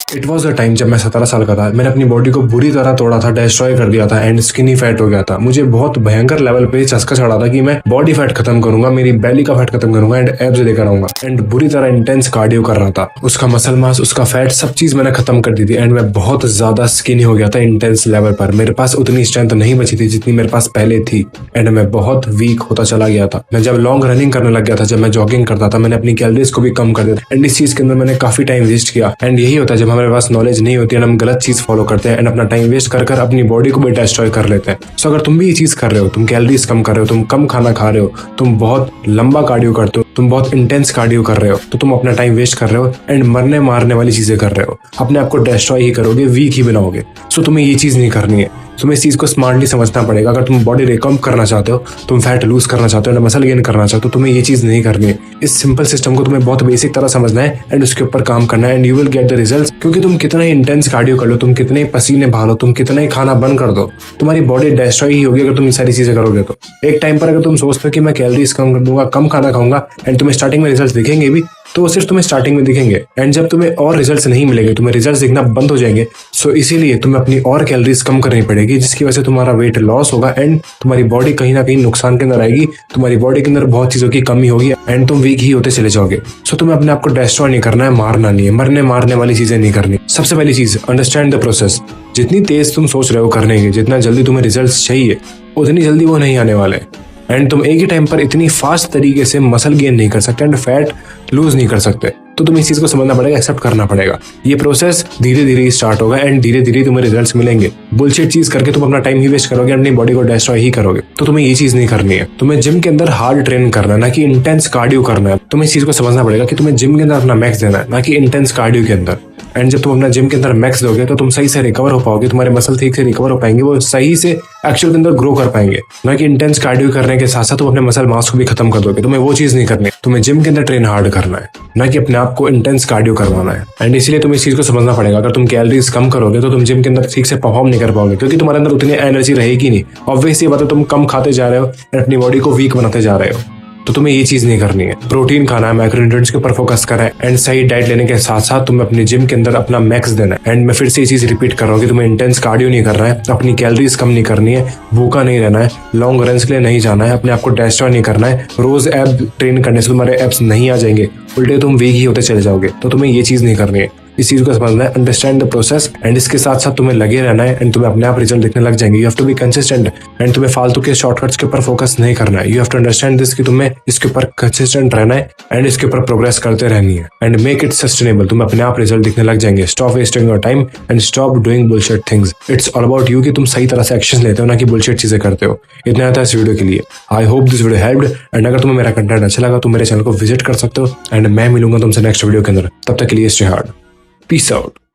It was a time जब मैं 17 साल का था। मैंने अपनी बॉडी को बुरी तरह तोड़ा था, डिस्ट्रॉय कर दिया था एंड स्किनी फैट हो गया था। मुझे बहुत भयंकर लेवल पे चस्का चढ़ा था कि मैं बॉडी फैट खत्म करूंगा, मेरी बेली का फैट खत्म करूंगा एंड एब्स लेकर आऊंगा एंड बुरी तरह इंटेंस कार्डियो कर रहा था। उसका मसल मास, उसका फैट, सब चीज मैंने खत्म कर दी थी एंड मैं बहुत ज्यादा स्किनी हो गया था इंटेंस लेवल पर। मेरे पास उतनी स्ट्रेंथ नहीं बची थी जितनी मेरे पास पहले थी एंड मैं बहुत वीक होता चला गया था। मैं जब लॉन्ग रनिंग करने लग गया था, जब मैं जॉगिंग करता था, मैंने अपनी कैलोरीज को भी कम कर दिया एंड इस चीज के अंदर मैंने काफी टाइम वेस्ट किया। एंड यही होता है जब हमारे पास नॉलेज नहीं होती है, हम गलत चीज फॉलो करते हैं एंड अपना टाइम वेस्ट कर अपनी बॉडी को भी डिस्ट्रॉय कर लेते हैं। सो अगर तुम भी ये चीज कर रहे हो, तुम कैलोरीज कम कर रहे हो, तुम कम खाना खा रहे हो, तुम बहुत लंबा कार्डियो करते हो, तुम बहुत इंटेंस कार्डियो कर रहे हो, तो तुम अपना टाइम वेस्ट कर रहे हो एंड मरने मारने वाली चीजें कर रहे हो। अपने आप को डिस्ट्रॉय ही करोगे, वीक ही बनाओगे। सो तुम्हें ये चीज नहीं करनी है। तुम्हें इस चीज को स्मार्टली समझना पड़ेगा। अगर तुम बॉडी रिकम करना चाहते हो, तुम फैट लूज करना चाहते हो, मसल गेन करना चाहते हो, तो तुम्हें ये चीज नहीं करनी है। इस सिंपल सिस्टम को तुम्हें बहुत बेसिक तरह समझना है एंड उसके ऊपर काम करना है and you will get the results. क्योंकि तुम कितना ही इंटेंस कार्डियो कर लो, तुम कितने ही पसीने बहा लो, तुम कितना ही खाना बंद कर दो, तुम्हारी बॉडी डिस्ट्रॉय ही होगी अगर तुम ये सारी चीजें करोगे तो। एक टाइम पर अगर तुम सोचते हो कि मैं कैलोरीज कम कर दूंगा, कम खाना खाऊंगा एंड तुम्हें स्टार्टिंग में रिजल्ट दिखेंगे भी, तो वो सिर्फ तुम्हें स्टार्टिंग में दिखेंगे एंड जब तुम्हें और रिजल्ट्स नहीं मिलेंगे, तुम्हें रिजल्ट्स दिखना बंद हो जाएंगे। सो इसीलिए तुम्हें अपनी और कैलोरीज कम करनी पड़ेगी, जिसकी वजह से तुम्हारा वेट लॉस होगा एंड तुम्हारी बॉडी कहीं ना कहीं नुकसान के अंदर आएगी। तुम्हारी बॉडी के अंदर बहुत चीजों की कमी होगी एंड तुम वीक ही होते चले जाओगे। सो तुम्हें अपने आप को डिस्ट्रॉय नहीं करना है, मारना नहीं है, मरने मारने वाली चीजें नहीं करनी। सबसे पहली चीज, अंडरस्टैंड द प्रोसेस। जितनी तेज तुम सोच रहे हो करने की, जितना जल्दी तुम्हें रिजल्ट्स चाहिए, उतनी जल्दी वो नहीं आने वाले एंड तुम एक ही टाइम पर इतनी फास्ट तरीके से मसल गेन नहीं कर सकते एंड फैट लूज नहीं कर सकते। तो तुम्हें इस चीज को समझना पड़ेगा, एक्सेप्ट करना पड़ेगा। ये प्रोसेस धीरे धीरे स्टार्ट होगा एंड धीरे धीरे तुम्हें रिजल्ट्स मिलेंगे। बुलशिट चीज करके तुम अपना टाइम ही वेस्ट करोगे, अपनी बॉडी को डिस्ट्रॉय ही करोगे। तो तुम्हें ये चीज नहीं करनी है। तुम्हें जिम के अंदर हार्ड ट्रेन करना है, ना कि इंटेंस कार्डियो करना है। तुम्हें इस चीज को समझना पड़ेगा कि तुम्हें जिम के अंदर अपना मैक्स देना है, ना कि इंटेंस कार्डियो के अंदर। एंड जब तुम अपना जिम के अंदर मैक्स दोगे तो तुम सही से रिकवर हो पाओगे, तुम्हारे मसल ठीक से रिकवर हो पाएंगे, वो सही से एक्चुअल के अंदर ग्रो कर पाएंगे। ना कि इंटेंस कार्डियो करने के साथ साथ तुम अपने मसल मास को भी खत्म कर दोगे। तुम्हें वो चीज नहीं करनी। तुम्हें जिम के अंदर ट्रेन हार्ड करना है, ना कि अपने आप को इंटेंस कार्डियो करवाना है। एंड इसलिए तुम्हें इस चीज को समझना पड़ेगा, अगर तुम कैलोरीज कम करोगे तो तुम जिम के अंदर ठीक से परफॉर्म नहीं कर पाओगे, क्योंकि तुम्हारे अंदर उतनी एनर्जी रहेगी नहीं। ऑब्वियस ये बात है, तुम कम खाते जा रहे हो और अपनी बॉडी को वीक बनाते जा रहे हो। तो तुम्हें ये चीज नहीं करनी है। प्रोटीन खाना है, मैक्रोन्यूट्रिएंट्स के ऊपर फोकस करना है एंड सही डाइट लेने के साथ साथ तुम्हें अपने जिम के अंदर अपना मैक्स देना है। एंड मैं फिर से ये चीज रिपीट कर रहा हूँ कि तुम्हें इंटेंस कार्डियो नहीं करना है, अपनी कैलोरीज कम नहीं करनी है, भूखा नहीं रहना है, लॉन्ग रन्स के लिए नहीं जाना है, अपने आप को डिस्ट्रॉय नहीं करना है। रोज एब ट्रेन करने से तुम्हारे एब्स नहीं आ जाएंगे, उल्टे तुम वीक ही होते चले जाओगे। तो तुम्हें ये चीज नहीं करनी है। इस चीज को समझना है, अंडरस्टैंड द प्रोसेस एंड इसके साथ साथ तुम्हें लगे रहना है एंड तुम्हें अपने आप रिजल्ट दिखने लग जाएंगे। You have to be consistent and तुम्हें फालतू के शॉर्टकट्स के ऊपर फोकस नहीं करना है। You have to understand this कि तुम्हें इसके ऊपर कंसिस्टेंट रहना है एंड इसके ऊपर प्रोग्रेस करते रहनी है एंड मेक इट सस्टेनेबल। तुम्हें अपने आप रिजल्ट दिखने लग जाएंगे। Stop wasting your time and stop doing bullshit things. It's all about you कि तुम सही तरह से एक्शन लेते हो, ना कि बुलशिट चीजें करते हो। इतना था इस वीडियो के लिए। I hope this video helped and अगर तुम्हें मेरा कंटेंट अच्छा लगा तो मेरे चैनल को विजिट कर सकते हो एंड मैं मिलूंगा तुमसे नेक्स्ट वीडियो के अंदर। तब तक के लिए स्टे हार्ड, पीस आउट।